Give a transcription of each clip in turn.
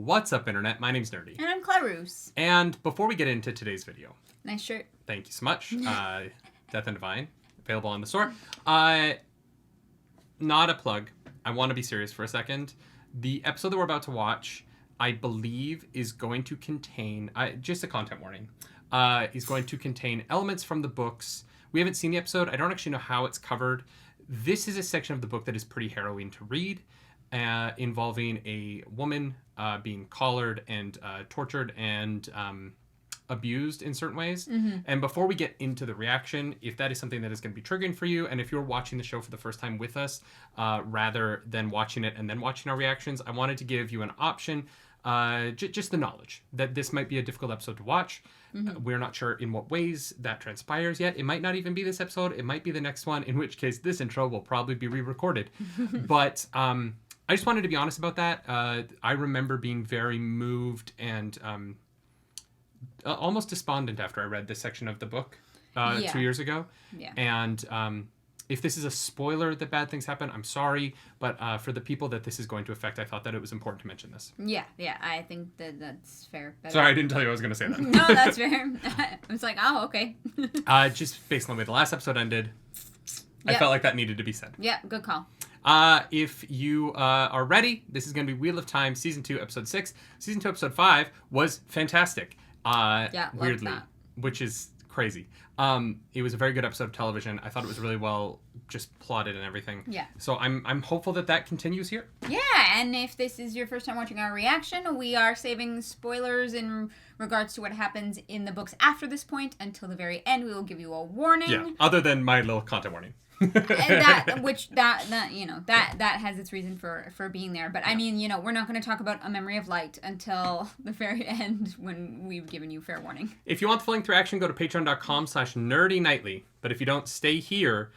What's up, Internet? My name's Nerdy. And I'm Clarus. And before we get into today's video... Nice shirt. Thank you so much. Death and Divine, available in the store. Not a plug. I want to be serious for a second. The episode that we're about to watch, I believe, is going to contain... just a content warning. Is going to contain elements from the books. We haven't seen the episode. I don't actually know how it's covered. This is a section of the book that is pretty harrowing to read, involving a woman being collared and tortured and abused in certain ways. Mm-hmm. And before we get into the reaction, if that is something that is going to be triggering for you, and if you're watching the show for the first time with us, rather than watching it and then watching our reactions, I wanted to give you an option, just the knowledge that this might be a difficult episode to watch. Mm-hmm. We're not sure in what ways that transpires yet. It might not even be this episode. It might be the next one, in which case this intro will probably be re-recorded. But I just wanted to be honest about that. I remember being very moved and almost despondent after I read this section of the book 2 years ago. Yeah. And if this is a spoiler that bad things happen, I'm sorry. But for the people that this is going to affect, I thought that it was important to mention this. Yeah, I think that's fair. Sorry, I didn't tell you I was going to say that. No, that's fair. I was like, oh, okay. Just based on the way the last episode ended, I felt like that needed to be said. Yeah, good call. If you are ready, this is going to be Wheel of Time, Season 2, Episode 6. Season 2, Episode 5 was fantastic. Weirdly, which is crazy. It was a very good episode of television. I thought it was really well just plotted and everything. Yeah. So I'm hopeful that continues here. Yeah, and if this is your first time watching our reaction, we are saving spoilers in regards to what happens in the books after this point until the very end. We will give you a warning. Yeah, other than my little content warning. And that has its reason for being there. But I mean, we're not going to talk about A Memory of Light until the very end when we've given you fair warning. If you want the full length reaction, go to patreon.com/nerdynightly. But if you don't, stay here.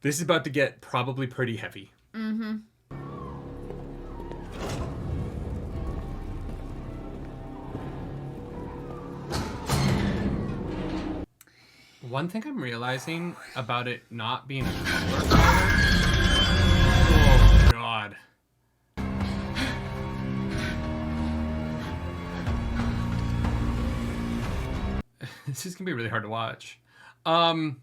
This is about to get probably pretty heavy. Mm-hmm. One thing I'm realizing about it not being a color palette. Oh, God. This is going to be really hard to watch. A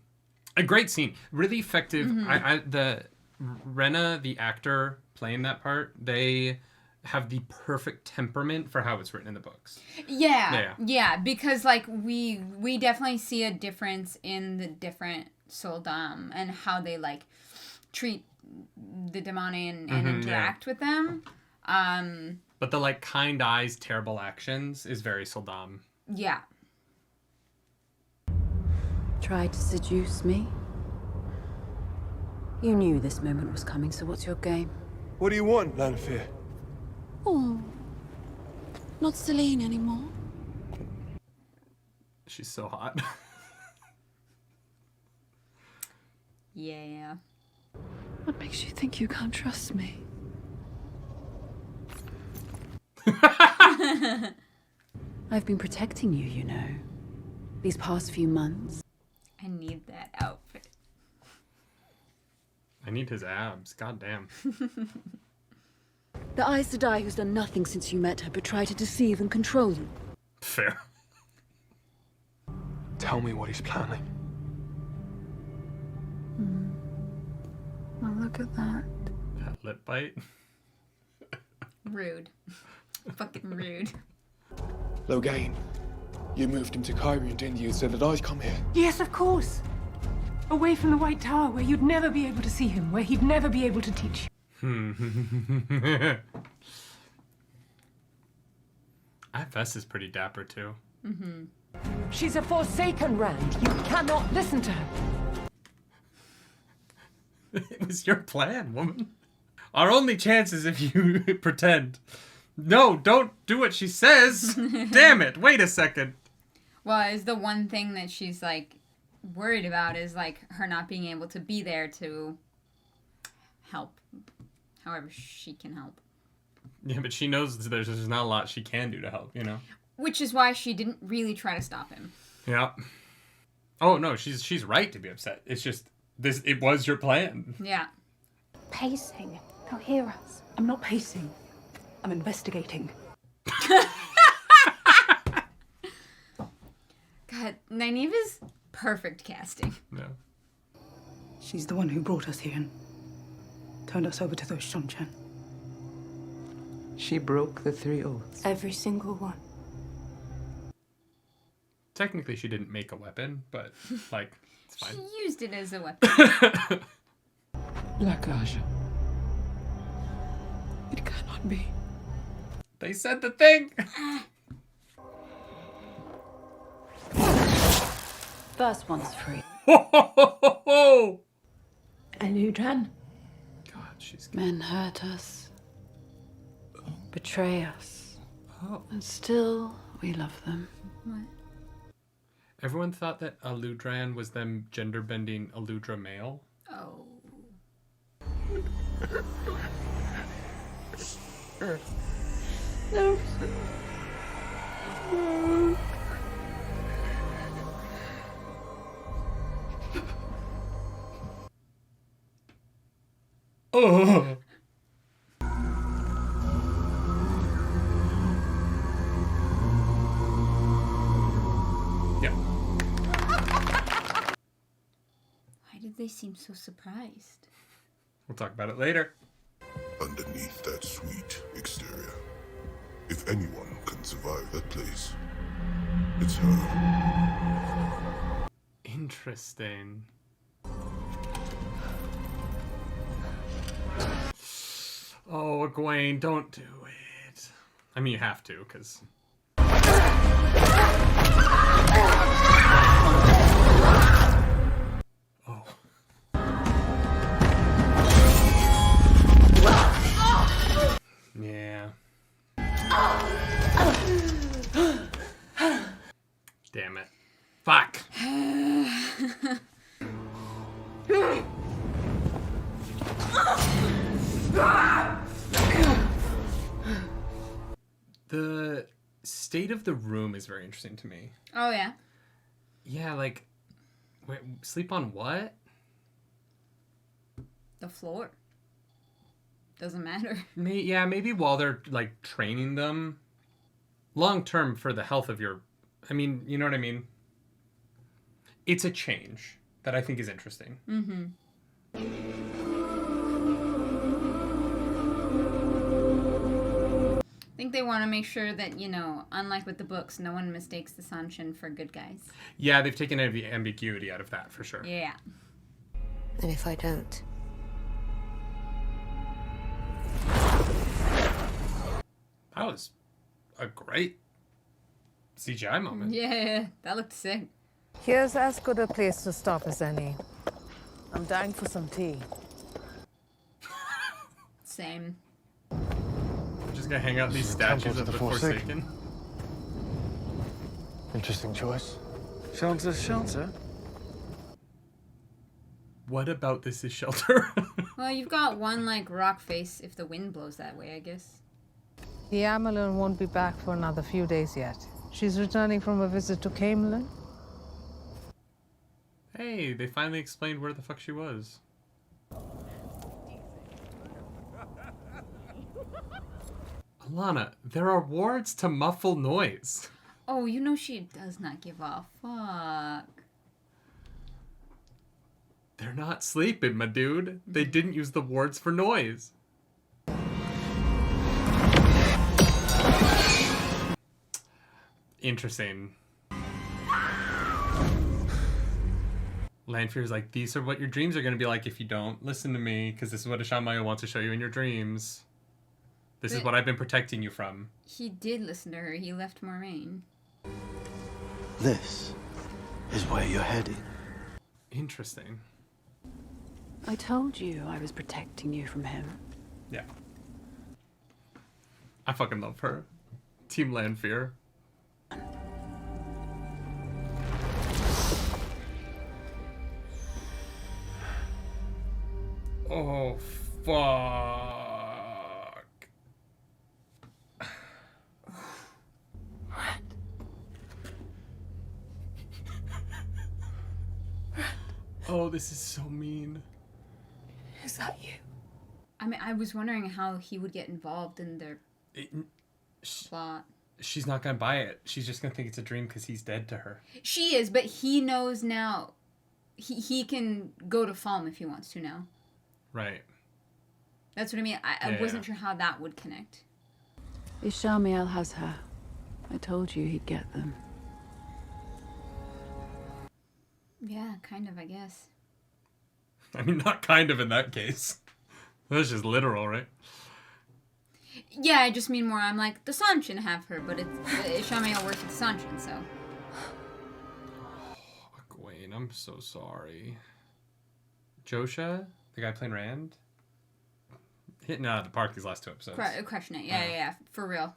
great scene. Really effective. Mm-hmm. The Rena, the actor playing that part, they have the perfect temperament for how it's written in the books. Yeah, because we definitely see a difference in the different Soldam and how they treat the Damane and interact with them. But the kind eyes, terrible actions is very Soldam. Yeah. Tried to seduce me? You knew this moment was coming, so what's your game? What do you want, Lanfear? Oh, not Celine anymore. She's so hot. Yeah. What makes you think you can't trust me? I've been protecting you, these past few months. I need that outfit. I need his abs. God damn. The Aes Sedai who's done nothing since you met her, but try to deceive and control you. Fair. Tell me what he's planning. Well, look at that. That lip bite. Rude. Fucking rude. Loghain, you moved him to Kyrian, didn't you, so that I'd come here? Yes, of course. Away from the White Tower, where you'd never be able to see him, where he'd never be able to teach you. Vess is pretty dapper too. Mm-hmm. She's a Forsaken, Rand. You cannot listen to her. It was your plan, woman. Our only chance is if you pretend. No, don't do what she says. Damn it. Wait a second. Well, is the one thing that she's worried about is her not being able to be there to help however she can help. Yeah, but she knows there's not a lot she can do to help, Which is why she didn't really try to stop him. Yeah. Oh, no, she's right to be upset. It's just, it was your plan. Yeah. Pacing. They'll hear us. I'm not pacing. I'm investigating. God, Nynaeve is perfect casting. No. She's the one who brought us here and turned us over to those Shunchen. She broke the 3 oaths. Every single one. Technically, she didn't make a weapon, but, like, it's fine. She used it as a weapon. Black Aja. It cannot be. They said the thing! First one's free. God, And Udran? she's good. Men hurt us, betray us, Oh. and still we love them. What? Everyone thought that Aludran was them gender bending Aludra male. Oh. No. Oh. Yeah. Why did they seem so surprised? We'll talk about it later. Underneath that sweet exterior, if anyone can survive that place, it's her. Interesting. Oh, Egwene, don't do it. I mean, you have to, because... Oh. Yeah. Damn it. Fuck. The state of the room is very interesting to me. Oh, yeah. Yeah, like, wait, sleep on what? The floor. Doesn't matter. Yeah, maybe while they're, like, training them. Long term for the health of your... I mean, you know what I mean? It's a change that I think is interesting. Mm-hmm. I think they want to make sure that, you know, unlike with the books, no one mistakes the Sanshin for good guys. Yeah, they've taken the ambiguity out of that, for sure. Yeah. And if I don't? That was a great CGI moment. Yeah, that looked sick. Here's as good a place to stop as any. I'm dying for some tea. Same. I'm just gonna hang out these statues of the Forsaken. Interesting choice. Shelter, shelter. What about this is shelter? Well, you've got one, like, rock face if the wind blows that way, I guess. The Amelin won't be back for another few days yet. She's returning from a visit to Camelin. Hey, they finally explained where the fuck she was. Alana, there are wards to muffle noise. Oh, you know she does not give a fuck. They're not sleeping, my dude. They didn't use the wards for noise. Interesting. Lanfear's like, these are what your dreams are going to be like if you don't listen to me, because this is what Ishamael wants to show you in your dreams. This is But- what I've been protecting you from. He did listen to her. He left Moraine. This is where you're headed. Interesting. I told you I was protecting you from him. Yeah. I fucking love her. Team Lanfear. Oh, fuck. Oh, this is so mean. Is that you? I mean, I was wondering how he would get involved in their plot. She's not gonna buy it. She's just gonna think it's a dream because he's dead to her. She is, but he knows now. He can go to Falm if he wants to now. Right. That's what I mean. I wasn't sure how that would connect. Ishamael has her. I told you he'd get them. Yeah, kind of, I guess. I mean, not kind of in that case. That's just literal, right? Yeah, I just mean more. I'm like, the Sun shouldn't have her, but Ishamael works with the Sun, so. Oh, Egwene, I'm so sorry. Josha, the guy playing Rand, hitting it out of the park these last 2 episodes. Crushing it, yeah, for real.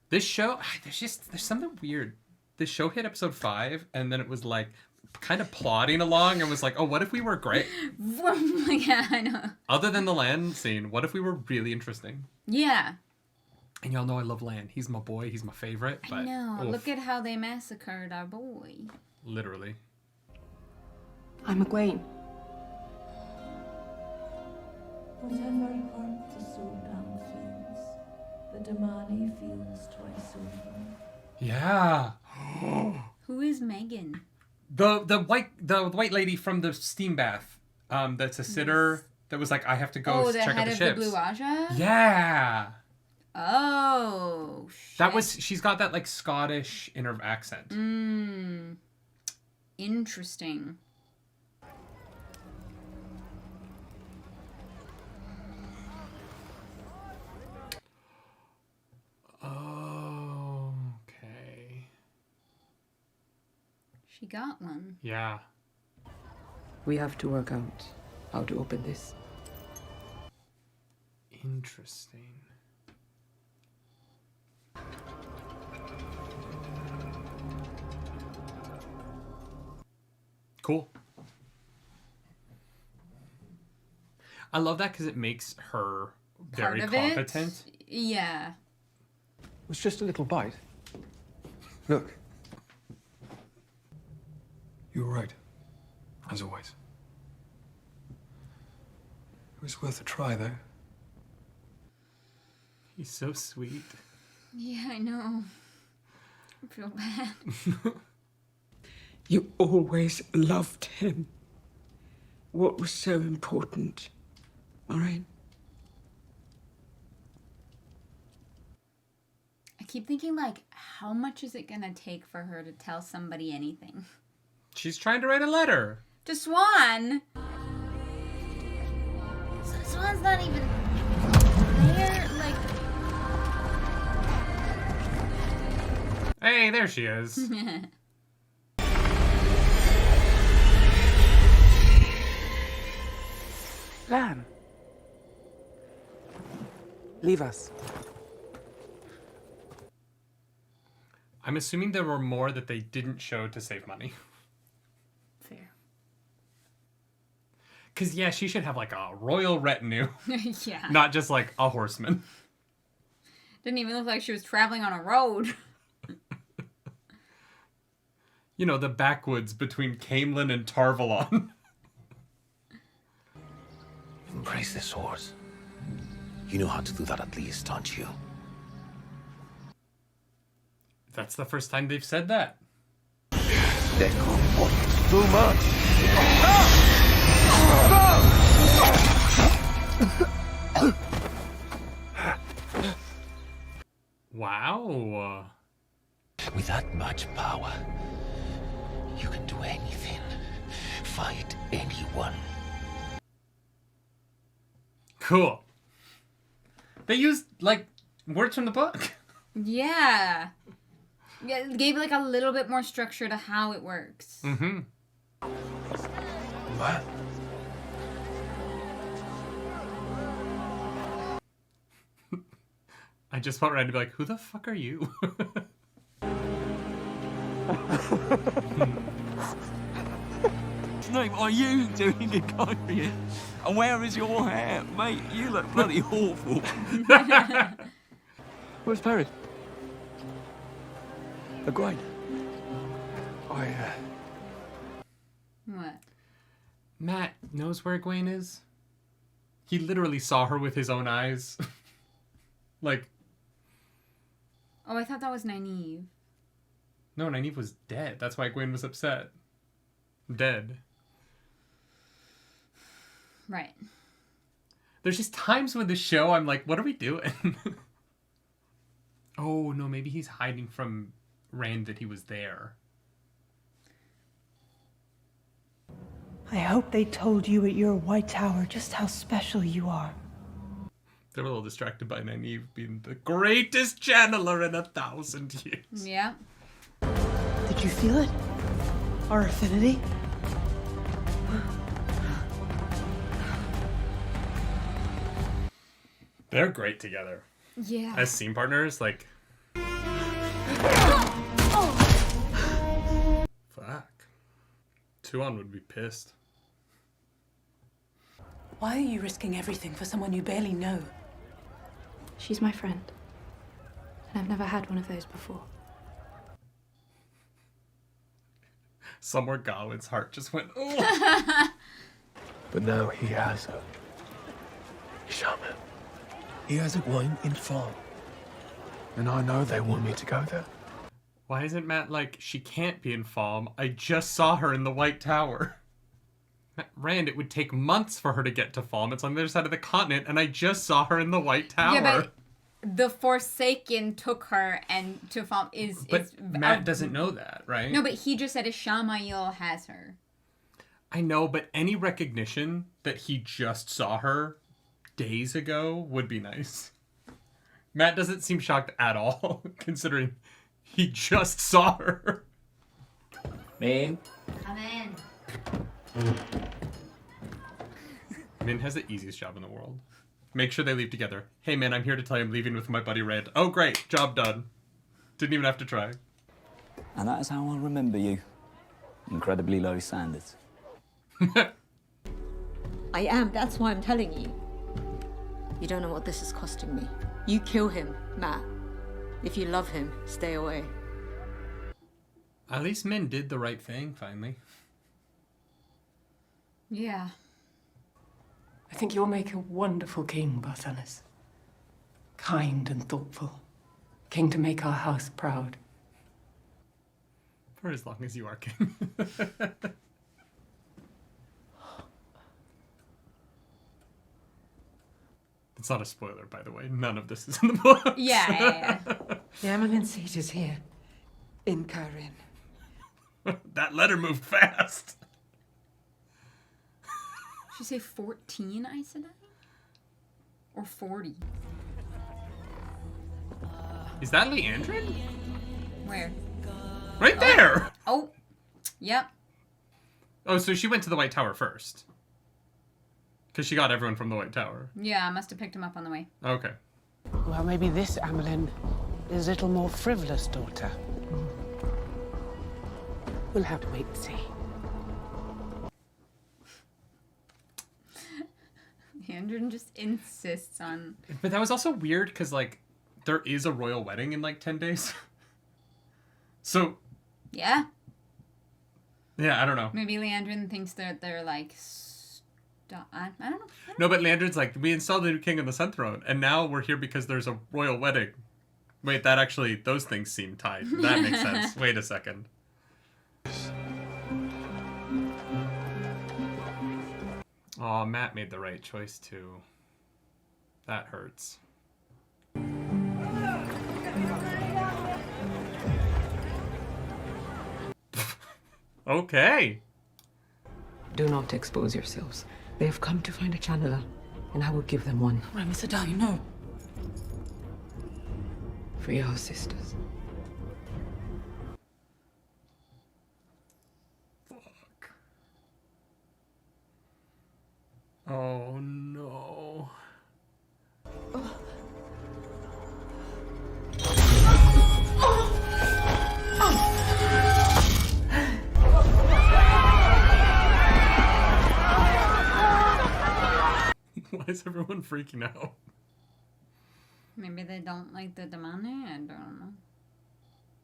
This show, there's something weird. This show hit episode 5, and then it was like kind of plodding along and was like, oh, what if we were great? Yeah, I know. Other than the Lan scene, what if we were really interesting? Yeah. And y'all know I love Lan. He's my boy. He's my favorite. But, I know. oof. Look at how they massacred our boy. Literally. I'm Egwene. Whatever hurt the Sultan feels, the Damani feels twice over. Yeah. Who is Megan? The white lady from the steam bath. That's a sitter that was like, I have to go check out the ships. The head of the Blue Aja? Yeah. Oh, shit. That was, she's got that like Scottish inner accent. Interesting. Oh, okay. She got one. Yeah. We have to work out how to open this. Interesting. Cool. I love that because it makes her very competent. Yeah. It was just a little bite. Look. You were right. As always. It was worth a try, though. He's so sweet. Yeah, I know. I feel bad. You always loved him. What was so important, Maureen? I keep thinking, like, how much is it gonna take for her to tell somebody anything? She's trying to write a letter. To Swan? Swan's not even there, like... Hey, there she is. Lan. Leave us. I'm assuming there were more that they didn't show to save money. Fair. Because, yeah, she should have, like, a royal retinue. Yeah. Not just, like, a horseman. Didn't even look like she was traveling on a road. You know, the backwoods between Camelin and Tarvalon. Embrace this horse. You know how to do that at least, don't you? That's the first time they've said that. Too much. Wow. With that much power, you can do anything. Fight anyone. Cool. They used, like, words from the book. Yeah. Yeah, it gave, like, a little bit more structure to how it works. Mm-hmm. What? I just want Ryan to be like, who the fuck are you? What are you doing in Kyrie? And where is your hair? Mate, you look bloody awful. Where's Perry? Egwene. What? Matt knows where Egwene is. He literally saw her with his own eyes. Like, Oh, I thought that was Nynaeve. No, Nynaeve was dead. That's why Egwene was upset. Dead. Right. There's just times with the show I'm like, what are we doing? Oh, no, maybe he's hiding from Rand that he was there. I hope they told you at your White Tower just how special you are. They were a little distracted by Nynaeve being the greatest channeler in 1,000 years. Yeah. Did you feel it? Our affinity? They're great together. Yeah. As scene partners, like... Fuck. Tuon would be pissed. Why are you risking everything for someone you barely know? She's my friend. And I've never had one of those before. Somewhere Gawain's heart just went, oh. But now he has her. Shaman. He has Egwene in farm. And I know they want me to go there. Why isn't Matt like, she can't be in Falm? I just saw her in the White Tower. Rand, it would take months for her to get to Falm. It's on the other side of the continent, and I just saw her in the White Tower. Yeah, but the Forsaken took her and to Falm is... But Matt doesn't know that, right? No, but he just said Ishamael has her. I know, but any recognition that he just saw her days ago would be nice. Matt doesn't seem shocked at all, considering he just saw her. Min? Come in. Min has the easiest job in the world. Make sure they leave together. Hey, man, I'm here to tell you I'm leaving with my buddy Rand. Oh, great. Job done. Didn't even have to try. And that is how I'll remember you. Incredibly low standards. I am. That's why I'm telling you. You don't know what this is costing me. You kill him, Matt. If you love him, stay away. At least Min did the right thing, finally. Yeah. I think you'll make a wonderful king, Barthanes. Kind and thoughtful. King to make our house proud. For as long as you are king. It's not a spoiler, by the way. None of this is in the book. Yeah. The Amelin seat is here. In Kairin. That letter moved fast. Did you say 14 Aes Sedai? Or 40? Is that Leandrin? Where? Right there! Oh, yep. Oh, so she went to the White Tower first. Because she got everyone from the White Tower. Yeah, I must have picked him up on the way. Okay. Well, maybe this Amelin is a little more frivolous, daughter. We'll have to wait and see. Andrew just insists on... But that was also weird because, like, there is a royal wedding in, like, 10 days. So... Yeah? Yeah, I don't know. Maybe Leandrin thinks that they're, like... I don't know. No, but Leandrin's like, we installed the new king on the Sun Throne, and now we're here because there's a royal wedding. Wait, that actually... Those things seem tied. That makes sense. Wait a second. Oh, Matt made the right choice, too. That hurts. Okay. Do not expose yourselves. They have come to find a channeler, and I will give them one. Aes Sedai, no. For your sisters. Oh, no. Why is everyone freaking out? Maybe they don't like the Damane? I don't know.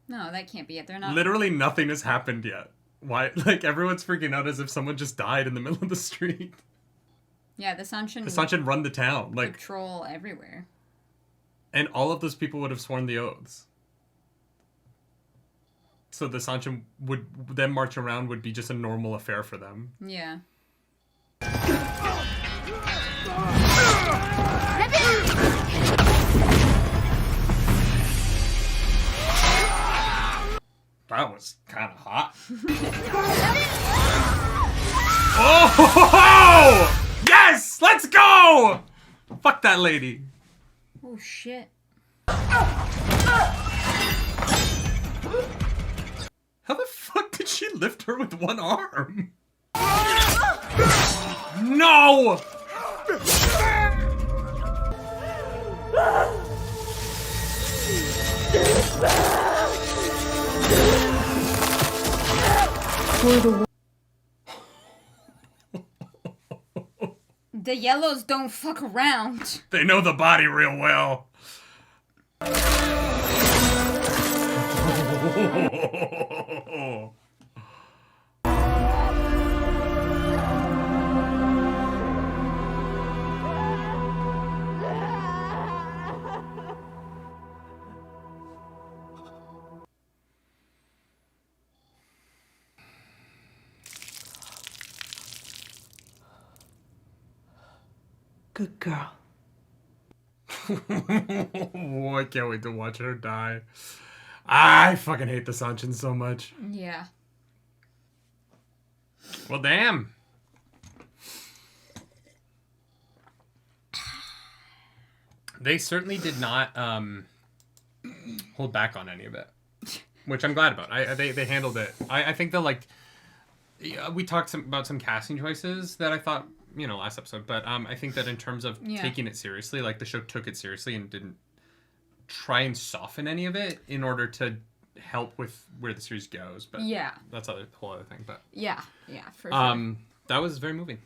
No, that can't be it. They're not... Literally nothing has happened yet. Why? Like, everyone's freaking out as if someone just died in the middle of the street. Yeah, the Sanshin... The Sanshin run the town. Like, patrol everywhere. and all of those people would have sworn the oaths. So the Sanchin them marching around would be just a normal affair for them. Yeah. That was kind of hot. Oh! Yes! Let's go! Fuck that lady. Oh, shit. How the fuck did she lift her with one arm? No! The yellows don't fuck around. They know the body real well. Good girl. Oh, I can't wait to watch her die. I fucking hate the Sanchin so much. Yeah. Well, damn. They certainly did not hold back on any of it, which I'm glad about. They handled it. I think they'll like. We talked about some casting choices that I thought, last episode, but I think that in terms of taking it seriously, like the show took it seriously and didn't try and soften any of it in order to help with where the series goes. But yeah, that's a whole other thing. But yeah, for sure. That was very moving.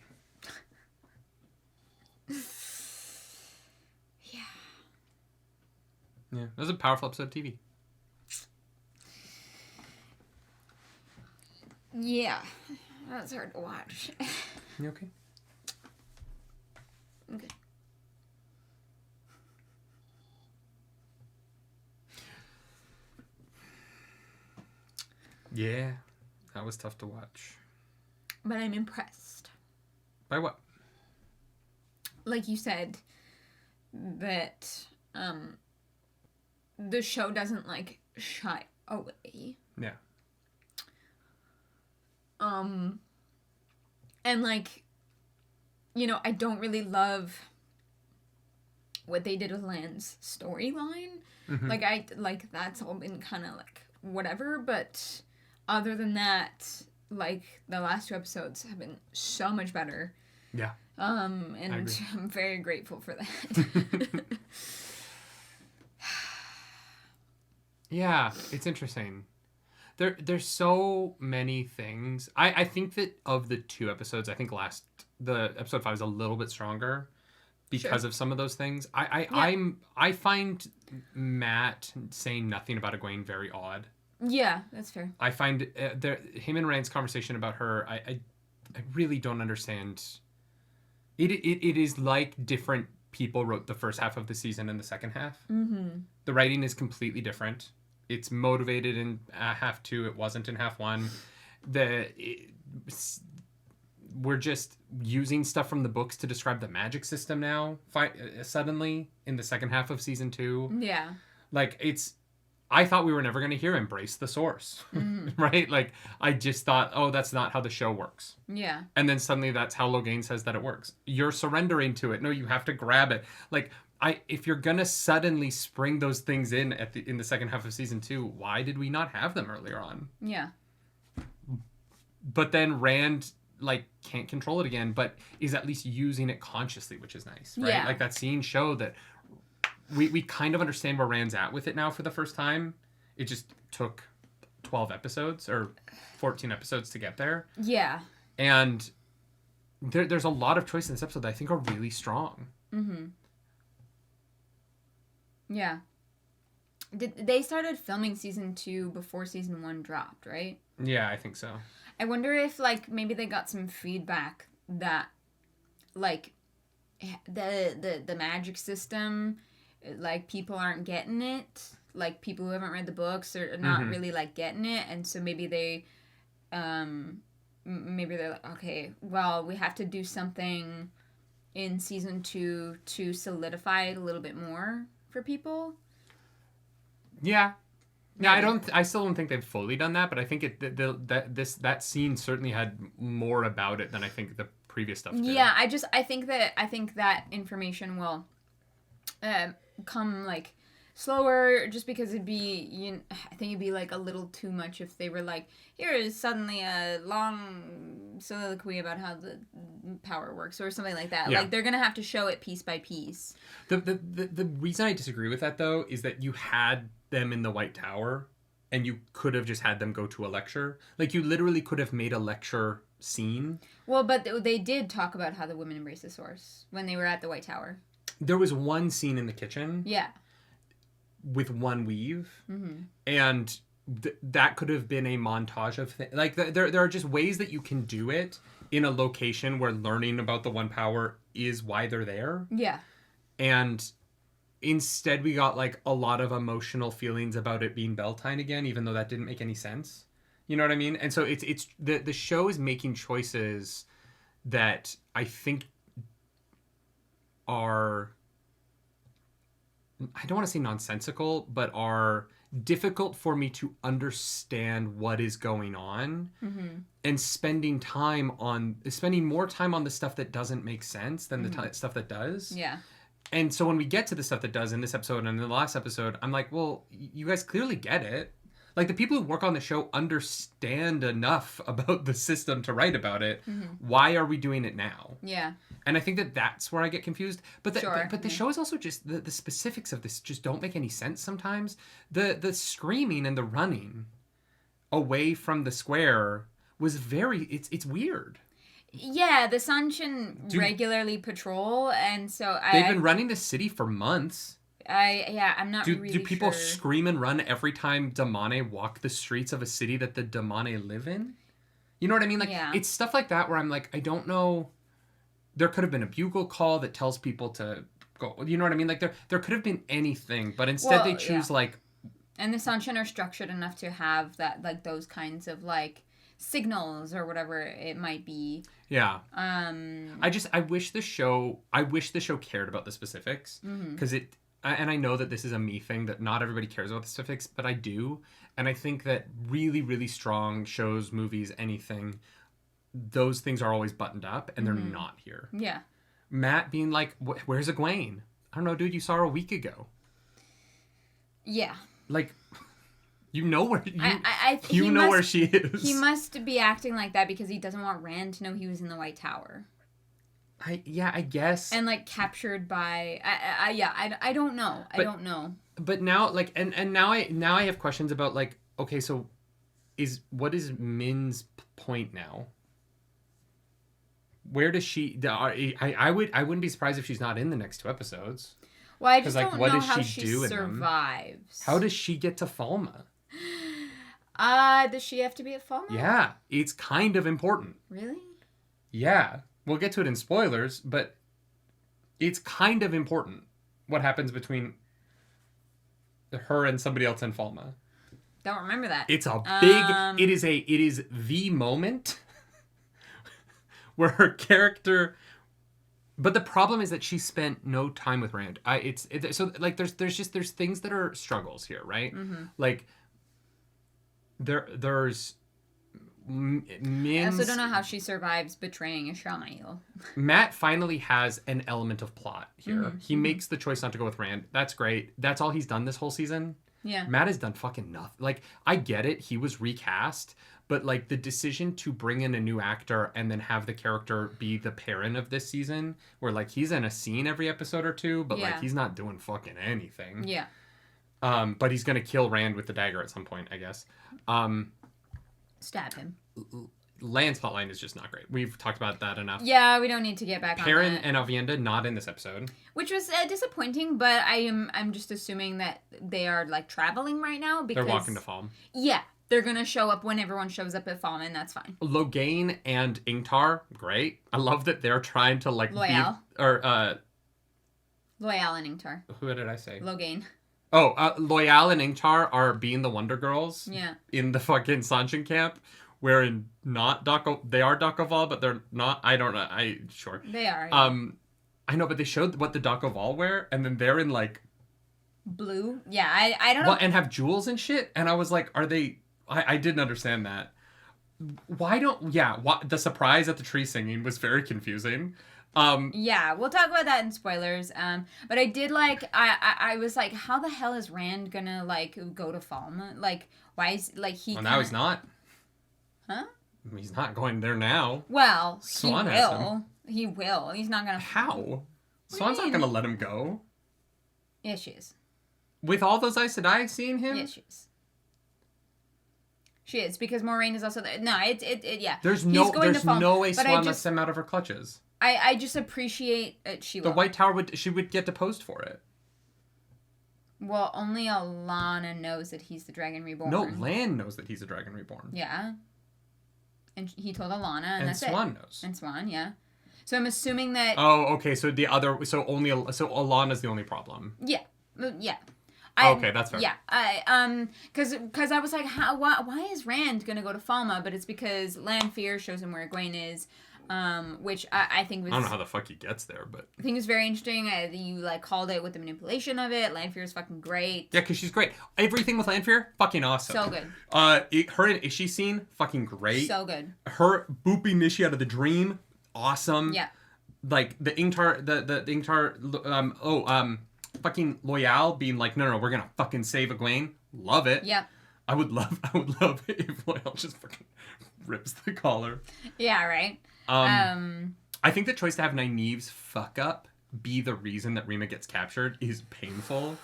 Yeah, it was a powerful episode of TV. Yeah, that's hard to watch. You okay? Okay. Yeah, that was tough to watch. But I'm impressed. By what? Like you said, that the show doesn't like shy away. Yeah. And like, I don't really love what they did with Lan's storyline. Mm-hmm. Like that's all been kind of like whatever, but other than that, like the last 2 episodes have been so much better. Yeah. And I'm very grateful for that. Yeah, it's interesting. There's so many things. I think that of the 2 episodes, I think the episode 5 is a little bit stronger because of some of those things. I find Matt saying nothing about Egwene very odd. Yeah, that's fair. I find him and Rand's conversation about her, I really don't understand. It is like different people wrote the first half of the season and the second half. Mm-hmm. The writing is completely different. It's motivated in half 2. It wasn't in half 1. We're just using stuff from the books to describe the magic system now. Suddenly in the second half of season 2. Yeah. Like I thought we were never going to hear embrace the source, right? Like I just thought, oh, that's not how the show works. Yeah. And then suddenly that's how Logain says that it works. You're surrendering to it. No, you have to grab it. Like if you're gonna suddenly spring those things in in the second half of season 2, why did we not have them earlier on? Yeah. But then Rand can't control it again, but is at least using it consciously, which is nice, right? Yeah. Like that scene showed that we kind of understand where Rand's at with it now for the first time. It just took 12 episodes or 14 episodes to get there. Yeah. And there's a lot of choices in this episode that I think are really strong. Mm-hmm. Yeah. They started filming season 2 before season 1 dropped, right? Yeah, I think so. I wonder if maybe they got some feedback that the magic system, people aren't getting it like people who haven't read the books are not really like getting it, and so maybe they maybe they're like, okay, well, we have to do something in season 2 to solidify it a little bit more for people. Yeah. Yeah, I still don't think they've fully done that, but I think that scene certainly had more about it than I think the previous stuff did. Yeah, I think that information will come like slower, just because I think it'd be like a little too much if they were like, here is suddenly a long soliloquy about how the power works or something like that. Like they're gonna have to show it piece by piece. The reason I disagree with that though is that you had them in the White Tower and you could have just had them go to a lecture. Like you literally could have made a lecture scene. Well, but they did talk about how the women embrace the Source when they were at the White Tower. There was one scene in the kitchen. Yeah. With one weave, and that could have been a montage of things. Like there are just ways that you can do it in a location where learning about the One Power is why they're there. Yeah. And instead we got like a lot of emotional feelings about it being Beltane again, even though that didn't make any sense. You know what I mean? And so it's the show is making choices that I think are, I don't want to say nonsensical, but are difficult for me to understand what is going on, and spending more time on the stuff that doesn't make sense than the stuff that does. Yeah. And so when we get to the stuff that does in this episode and in the last episode, I'm like, well, you guys clearly get it. Like, the people who work on the show understand enough about the system to write about it. Why are we doing it now? Yeah. And I think that's where I get confused. But the show is also just, the specifics of this just don't make any sense sometimes. The screaming and the running away from the square was it's weird. Yeah, the Sanshin regularly patrol, and so they've been running the city for months. I'm not really sure. Do people scream and run every time Damane walk the streets of a city that the Damane live in? You know what I mean? Like, it's stuff like that where I'm like, I don't know. There could have been a bugle call that tells people to go. You know what I mean? Like, there could have been anything, but instead they choose like. And the Sanshin are structured enough to have that, like, those kinds of like signals or whatever it might be. Yeah. I wish the show cared about the specifics, because and I know that this is a me thing, that not everybody cares about the specifics, but I do. And I think that really, really strong shows, movies, anything, those things are always buttoned up, and they're not here. Yeah. Matt being like, where's Egwene? I don't know, dude, you saw her a week ago. Yeah. Like, you know where where she is. He must be acting like that because he doesn't want Rand to know he was in the White Tower. I guess. And like captured by I don't know. I don't know. But now, like, and now I have questions about, like, okay, so what is Min's point now? Where does she? I wouldn't be surprised if she's not in the next 2 episodes. Well, I just don't know how she survives. How does she get to Falma? Does she have to be at Falma? Yeah, it's kind of important. Really? Yeah. We'll get to it in spoilers, but it's kind of important what happens between her and somebody else in Falma. Don't remember that. It's a big. It is the moment where her character. But the problem is that she spent no time with Rand. So like there's things that are struggles here, right? Like there's. I also don't know how she survives betraying Ishamael. Matt finally has an element of plot here. He makes the choice not to go with Rand. That's great. That's all he's done this whole season. Yeah. Matt has done fucking nothing. Like, I get it. He was recast. But, like, the decision to bring in a new actor and then have the character be the parent of this season, where, like, he's in a scene every episode or 2, but, like, he's not doing fucking anything. Yeah. But he's going to kill Rand with the dagger at some point, I guess. Stab him. Land's plotline is just not great. We've talked about that enough. Yeah, we don't need to get back on that. Perrin and Avienda not in this episode. Which was disappointing, but I'm just assuming that they are, like, traveling right now because they're walking to Falm. Yeah, they're gonna show up when everyone shows up at Falm, and that's fine. Logain and Ingtar, great. I love that they're trying to, like, Loyal. Loyal and Ingtar. Who did I say? Logain. Loyal and Ingtar are being the Wonder Girls. Yeah. In the fucking Sanshin camp, wherein not they are Dakoval, but they're not. I don't know. Sure. They are. Yeah. I know, but they showed what the Dakoval wear, and then they're in like blue. Yeah, I don't know. Well, and have jewels and shit, and I was like, are they? I didn't understand that. Why don't? Yeah, the surprise at the tree singing was very confusing. Yeah, we'll talk about that in spoilers. But I did like I was like, how the hell is Rand gonna like go to Falma? Like, why is like he? Well, now he's not. Huh? He's not going there now. Well, Swan he has will. him. He will. He's not gonna. How? Swan's not gonna let him go. Yeah, she is. With all those Aes Sedai seeing him. Yeah, she is. She is because Moraine is also there. No, yeah. There's no way but Swan lets him out of her clutches. I just appreciate she will. The White Tower would get deposed for it. Well, only Alana knows that he's the Dragon Reborn. No, Lan knows that he's a Dragon Reborn. Yeah. And he told Alana, and that's Swan it. knows. And Swan, yeah. So I'm assuming that. Oh, okay. So Alana's the only problem. Yeah, yeah. Okay, that's fair. Yeah, because I was like, why is Rand gonna go to Falma? But it's because Lanfear shows him where Egwene is, which I think was. I don't know how the fuck he gets there, but I think it's very interesting. You like called it with the manipulation of it. Lanfear is fucking great. Yeah, because she's great. Everything with Lanfear, fucking awesome. So good. Her and Ishi scene, fucking great. So good. Her booping Nishi out of the dream, awesome. Yeah. Like the Ingtar, the Ingtar, fucking Loyal being like, no, we're gonna fucking save Egwene. Love it. Yep. I would love if Loyal just fucking rips the collar. Yeah, right. I think the choice to have Nynaeve's fuck up be the reason that Rima gets captured is painful.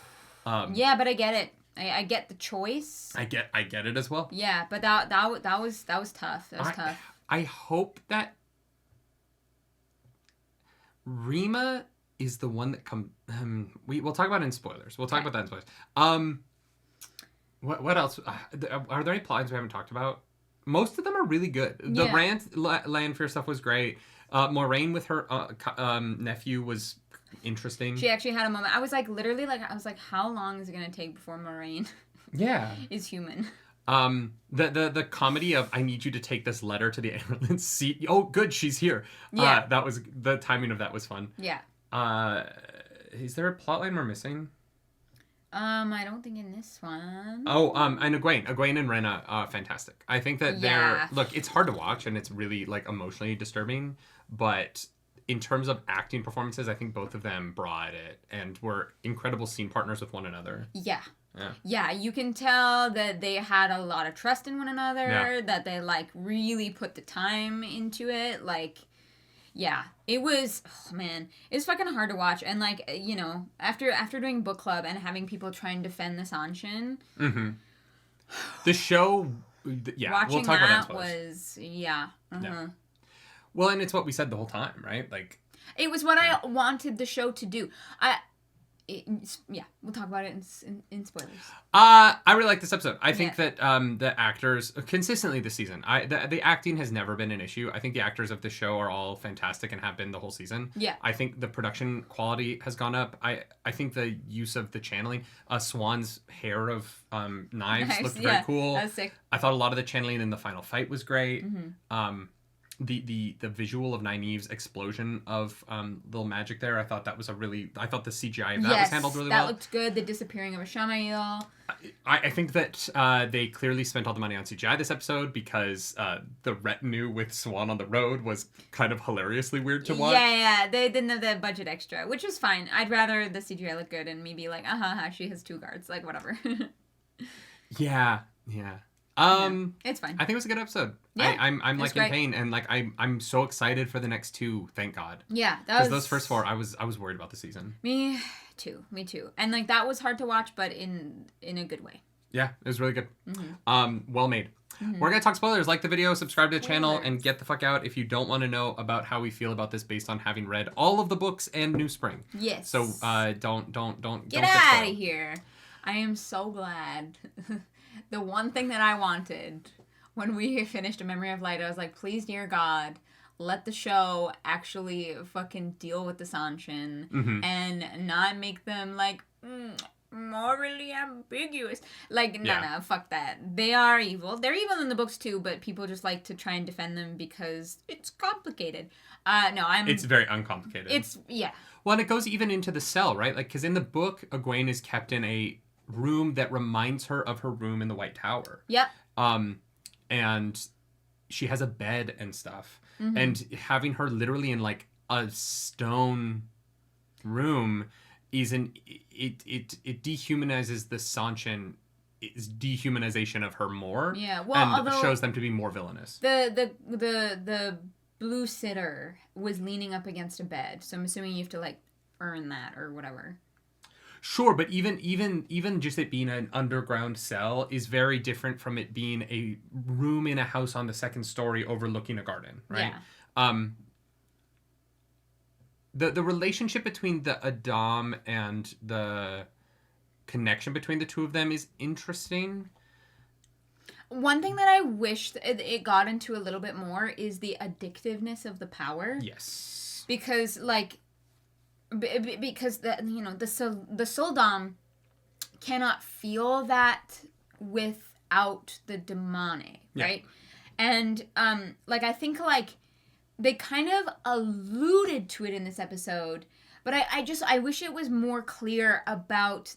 Yeah, but I get it. I get the choice. I get it as well. Yeah, but that was tough. That was tough. I hope that Rima is the one that we'll talk about it in spoilers. We'll talk about that in spoilers. What else? Are there any plot lines we haven't talked about? Most of them are really good. The Rand Lanfear stuff was great. Moraine with her nephew was interesting. She actually had a moment. I was like, literally, how long is it gonna take before Moraine? Is human. The comedy of I need you to take this letter to the Amberlin seat. Oh, good, she's here. Yeah. That was the timing of that was fun. Yeah. Is there a plotline we're missing? I don't think in this one. Oh, and Egwene and Rhaena, fantastic. I think that it's hard to watch and it's really like emotionally disturbing, but in terms of acting performances, I think both of them brought it and were incredible scene partners with one another. Yeah. Yeah, you can tell that they had a lot of trust in one another, that they like really put the time into it. Like, yeah, it was, it was fucking hard to watch. And like, after doing book club and having people try and defend the Sanshin. Mm-hmm. The show, watching we'll talk that about was, yeah. Well, and it's what we said the whole time, right? Like, it was what I wanted the show to do. We'll talk about it in spoilers. I really like this episode. I think that the actors consistently this season, the acting has never been an issue. I think the actors of the show are all fantastic and have been the whole season. Yeah. I think the production quality has gone up. I think the use of the channeling, Swan's hair of knives looked very cool. That was sick. I thought a lot of the channeling in the final fight was great. Mm-hmm. The visual of Nynaeve's explosion of little magic there, I thought that was I thought the CGI of that was handled really well. That looked good. The disappearing of Ashamael. I think that they clearly spent all the money on CGI this episode because the retinue with Swan on the road was kind of hilariously weird to watch. Yeah, they didn't have the budget extra, which was fine. I'd rather the CGI look good and me be like, she has 2 guards, like whatever. Yeah. It's fine. I think it was a good episode. Yeah, I'm like in pain and like I'm so excited for the next 2. Thank God. Yeah, because those first 4, I was worried about the season. Me too. And like that was hard to watch, but in a good way. Yeah, it was really good. Mm-hmm. Well made. Mm-hmm. We're gonna talk spoilers. Like the video, subscribe to the channel, and get the fuck out if you don't want to know about how we feel about this based on having read all of the books and New Spring. Yes. So don't get out of here. I am so glad. The one thing that I wanted when we finished A Memory of Light, I was like, please, dear God, let the show actually fucking deal with the Sanshin and not make them like morally ambiguous. Like, no, Yeah. no, fuck that. They are evil. They're evil in the books too, but people just like to try and defend them because it's complicated. It's very uncomplicated. Yeah. Well, and it goes even into the cell, right? Like, because in the book, Egwene is kept in a room that reminds her of her room in the White Tower. Yep. And she has a bed and stuff. Mhm. And having her literally in like a stone room it dehumanizes the Sanchin dehumanization of her more. Yeah, well, and although shows them to be more villainous. The blue sitter was leaning up against a bed, so I'm assuming you have to like earn that or whatever. Sure, but even just it being an underground cell is very different from it being a room in a house on the second story overlooking a garden, right? Yeah. The relationship between the Adam and the connection between the two of them is interesting. One thing that I wish it got into a little bit more is the addictiveness of the power. Yes. Because like because the Soldam cannot feel that without the demonic, right? And like I think like they kind of alluded to it in this episode, but I wish it was more clear about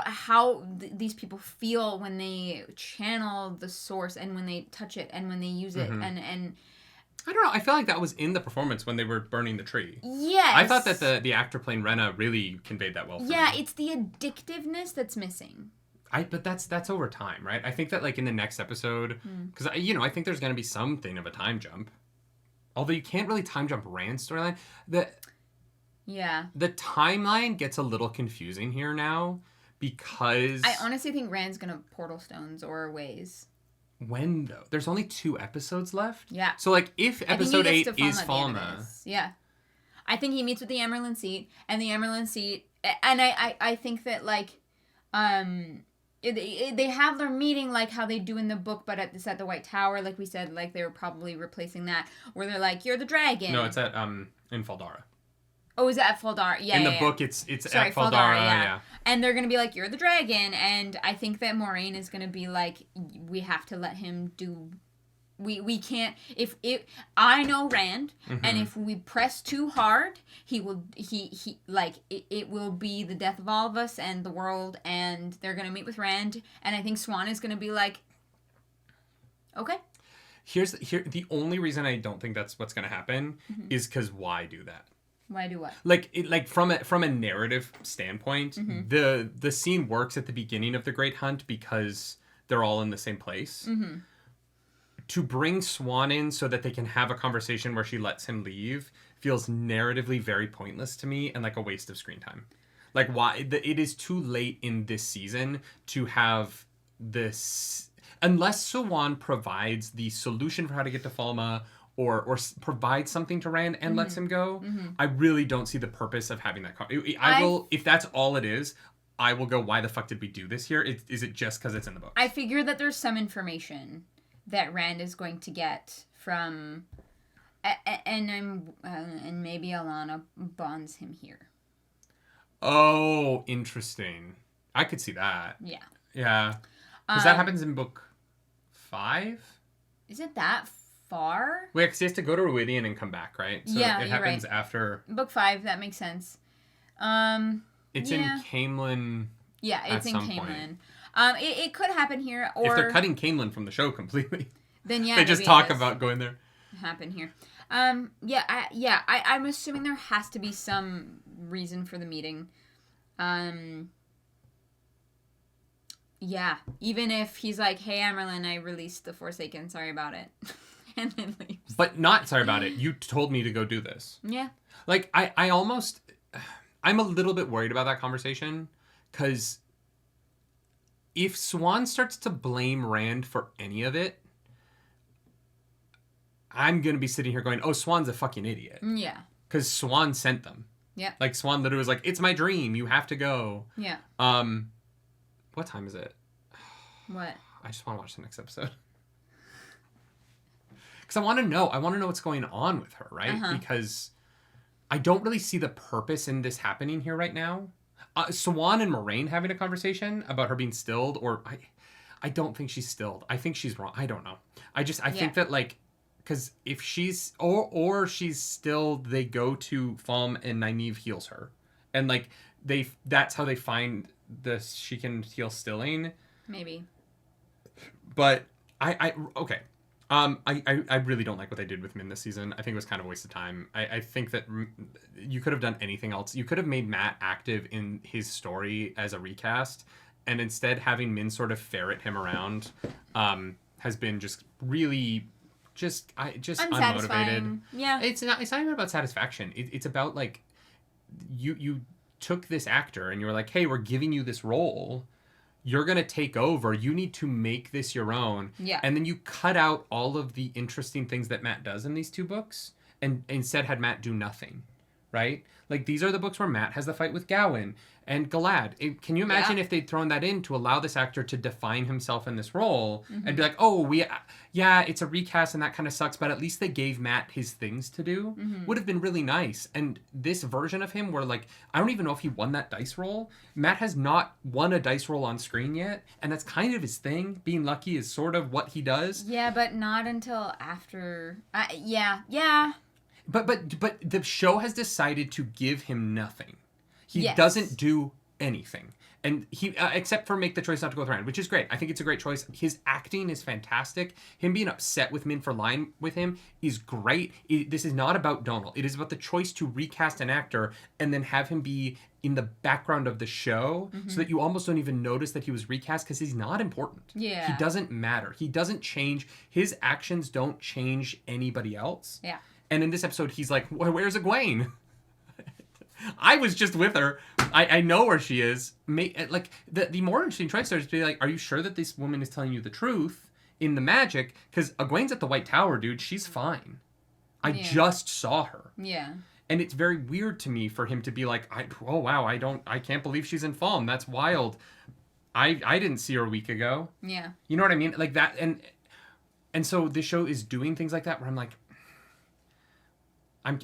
how these people feel when they channel the source and when they touch it and when they use it and I don't know. I feel like that was in the performance when they were burning the tree. Yes. I thought that the actor playing Rena really conveyed that well for me. It's the addictiveness that's missing. But that's over time, right? I think that like in the next episode, because I think there's going to be something of a time jump. Although you can't really time jump Rand's storyline. The timeline gets a little confusing here now because I honestly think Rand's gonna portal stones or ways. When though? There's only 2 episodes left. Yeah. So like if episode 8 is Falma. Yeah. I think he meets with the Emerald Seat and I think that like they have their meeting like how they do in the book, but at the White Tower, like we said, like they were probably replacing that where they're like, "You're the dragon." No, it's at in Faldara. Oh, is it at Faldara? Yeah. In the book, it's Sorry, at Faldara. Yeah. And they're gonna be like, "You're the dragon," and I think that Moraine is gonna be like, "We have to let him do. We can't. If I know Rand, and if we press too hard, he will. He like it will be the death of all of us and the world. And they're gonna meet with Rand, and I think Swan is gonna be like, okay." Here the only reason I don't think that's what's gonna happen is because why do that? Why do what? Like from a narrative standpoint, the scene works at the beginning of the Great Hunt because they're all in the same place. To bring Swan in so that they can have a conversation where she lets him leave feels narratively very pointless to me and like a waste of screen time. Like why it is too late in this season to have this unless Swan provides the solution for how to get to Falma or provides something to Rand and lets him go. I really don't see the purpose of having that. I will if that's all it is. I will go. Why the fuck did we do this here? Is it just because it's in the book? I figure that there's some information that Rand is going to get from, and maybe Alana bonds him here. Oh, interesting. I could see that. Yeah. Yeah. Because that happens in book 5? Is it that far? Wait, because he has to go to Ruidian and come back, right? So yeah, it happens after... Book 5, that makes sense. It's in Caemlyn. Yeah, it's in Caemlyn. It could happen here, or... If they're cutting Caemlyn from the show completely, then yeah, they just talk about going there. Happen here. I'm assuming there has to be some reason for the meeting. Yeah, even if he's like, "Hey, Amerlin, I released the Forsaken. Sorry about it," and then leaves. But not sorry about it. You told me to go do this. Yeah. Like I'm a little bit worried about that conversation because if Swan starts to blame Rand for any of it, I'm going to be sitting here going, oh, Swan's a fucking idiot. Yeah. Because Swan sent them. Yeah. Like, Swan literally was like, it's my dream. You have to go. Yeah. What time is it? What? I just want to watch the next episode. Because I want to know. I want to know what's going on with her, right? Because I don't really see the purpose in this happening here right now. Swan and Moraine having a conversation about her being stilled, or I don't think she's stilled. I think she's wrong. I don't know. I think that, like, because if she's or she's still, they go to Falm and Nynaeve heals her, and like that's how they find this. She can heal stilling. Maybe. But okay. I really don't like what they did with Min this season. I think it was kind of a waste of time. I think that you could have done anything else. You could have made Matt active in his story as a recast, and instead having Min sort of ferret him around has been just really just unmotivated. Yeah. It's not even about satisfaction. It's about, like, you took this actor and you were like, hey, we're giving you this role. You're going to take over. You need to make this your own. Yeah. And then you cut out all of the interesting things that Matt does in these 2 books and instead had Matt do nothing, right? Like, these are the books where Matt has the fight with Gawain and Galad. Can you imagine if they'd thrown that in to allow this actor to define himself in this role and be like, oh, it's a recast and that kind of sucks, but at least they gave Matt his things to do. Would have been really nice. And this version of him where, like, I don't even know if he won that dice roll. Matt has not won a dice roll on screen yet, and that's kind of his thing. Being lucky is sort of what he does. Yeah, but not until after. Yeah. But the show has decided to give him nothing. He doesn't do anything. And he, except for make the choice not to go with Rand, which is great. I think it's a great choice. His acting is fantastic. Him being upset with Min for lying with him is great. This is not about Donal. It is about the choice to recast an actor and then have him be in the background of the show so that you almost don't even notice that he was recast because he's not important. Yeah. He doesn't matter. He doesn't change. His actions don't change anybody else. Yeah. And in this episode, he's like, where's Egwene? I was just with her. I know where she is. Like, the more interesting choice there is to be like, are you sure that this woman is telling you the truth in the magic? Because Egwene's at the White Tower, dude. She's fine. I just saw her. Yeah. And it's very weird to me for him to be like, oh, wow, I can't believe she's in Falm. That's wild. I didn't see her a week ago. Yeah. You know what I mean? Like that. And so this show is doing things like that where I'm like, I'm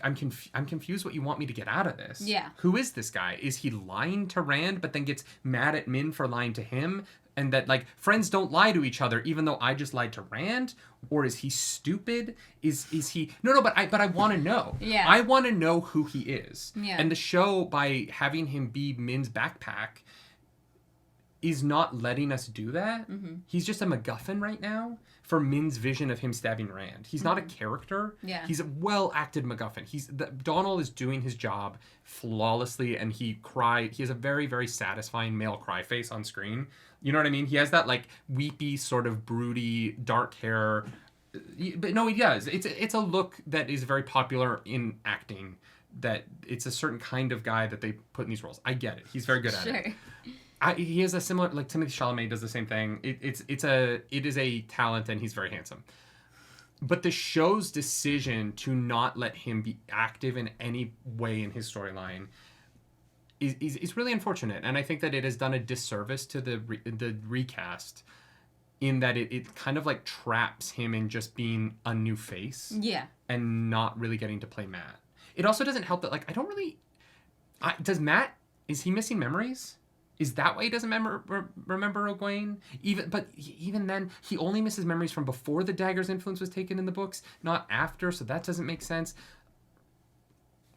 confused what you want me to get out of this. Yeah. Who is this guy? Is he lying to Rand but then gets mad at Min for lying to him? And that, like, friends don't lie to each other even though I just lied to Rand? Or is he stupid? Is he... No, but I want to know. Yeah. I want to know who he is. Yeah. And the show, by having him be Min's backpack, is not letting us do that. He's just a MacGuffin right now for Min's vision of him stabbing Rand. He's not a character. Yeah. He's a well-acted MacGuffin. Donal is doing his job flawlessly, and he has a very, very satisfying male cry face on screen. You know what I mean? He has that, like, weepy, sort of broody, dark hair. But no, he does. It's a look that is very popular in acting, that it's a certain kind of guy that they put in these roles. I get it. He's very good at it. He has a similar, like, Timothée Chalamet does the same thing. It is a talent, and he's very handsome. But the show's decision to not let him be active in any way in his storyline is really unfortunate, and I think that it has done a disservice to the recast in that it kind of, like, traps him in just being a new face. Yeah. And not really getting to play Matt. It also doesn't help that, like, I don't really... is he missing memories? Is that why he doesn't remember Egwene? Even then, he only misses memories from before the dagger's influence was taken in the books, not after, so that doesn't make sense.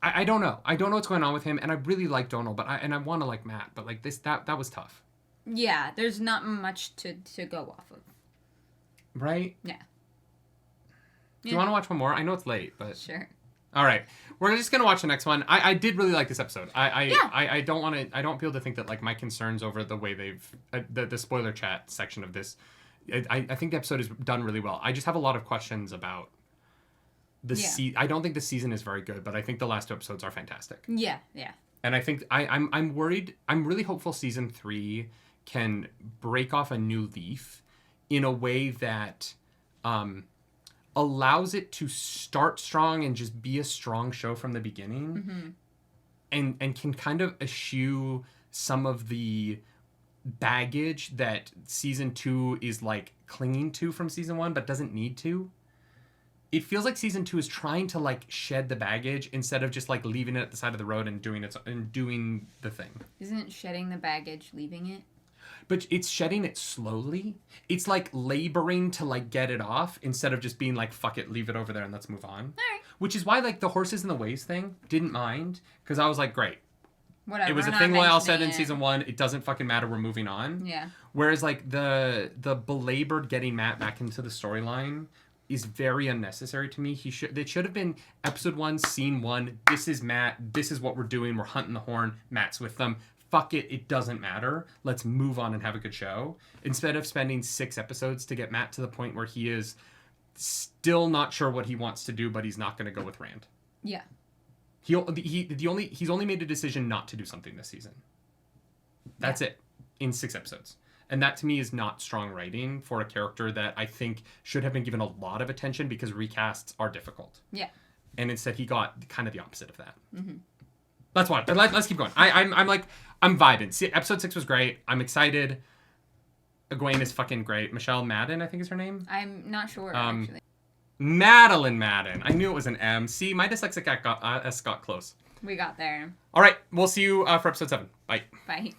I don't know. I don't know what's going on with him, and I really like Donal, and I want to like Matt, but like that was tough. Yeah, there's not much to go off of. Right? Yeah. Do you want to watch one more? I know it's late, but... Sure. All right, we're just gonna watch the next one. I did really like this episode. I don't want to. I don't feel to think that, like, my concerns over the way they've the spoiler chat section of this. I think the episode is done really well. I just have a lot of questions about the I don't think the season is very good, but I think the last 2 episodes are fantastic. Yeah. And I think I'm worried. I'm really hopeful season 3 can break off a new leaf in a way that allows it to start strong and just be a strong show from the beginning, and can kind of eschew some of the baggage that season 2 is, like, clinging to from season 1 but doesn't need to. it feels like season 2 is trying to like shed the baggage instead of just like leaving it at the side of the road and doing the thing. Isn't shedding the baggage leaving it? But it's shedding it slowly. It's like laboring to like get it off instead of just being like, fuck it, leave it over there and let's move on. All right. Which is why like the horses and the ways thing didn't mind, because I was like, great. Whatever. It was a thing Lyle said in season 1. It doesn't fucking matter. We're moving on. Yeah. Whereas like the belabored getting Matt back into the storyline is very unnecessary to me. It should have been episode 1, scene 1. This is Matt. This is what we're doing. We're hunting the horn. Matt's with them. Fuck it. It doesn't matter. Let's move on and have a good show. Instead of spending 6 episodes to get Matt to the point where he is still not sure what he wants to do, but he's not going to go with Rand. Yeah. He's only made a decision not to do something this season. That's it. In 6 episodes. And that to me is not strong writing for a character that I think should have been given a lot of attention because recasts are difficult. Yeah. And instead he got kind of the opposite of that. Mm-hmm. That's why. But let's keep going. I'm vibing. See, episode 6 was great. I'm excited. Egwene is fucking great. Michelle Madden, I think is her name. I'm not sure, actually. Madeline Madden. I knew it was an M. See, my dyslexic got close. We got there. All right. We'll see you for episode 7. Bye. Bye.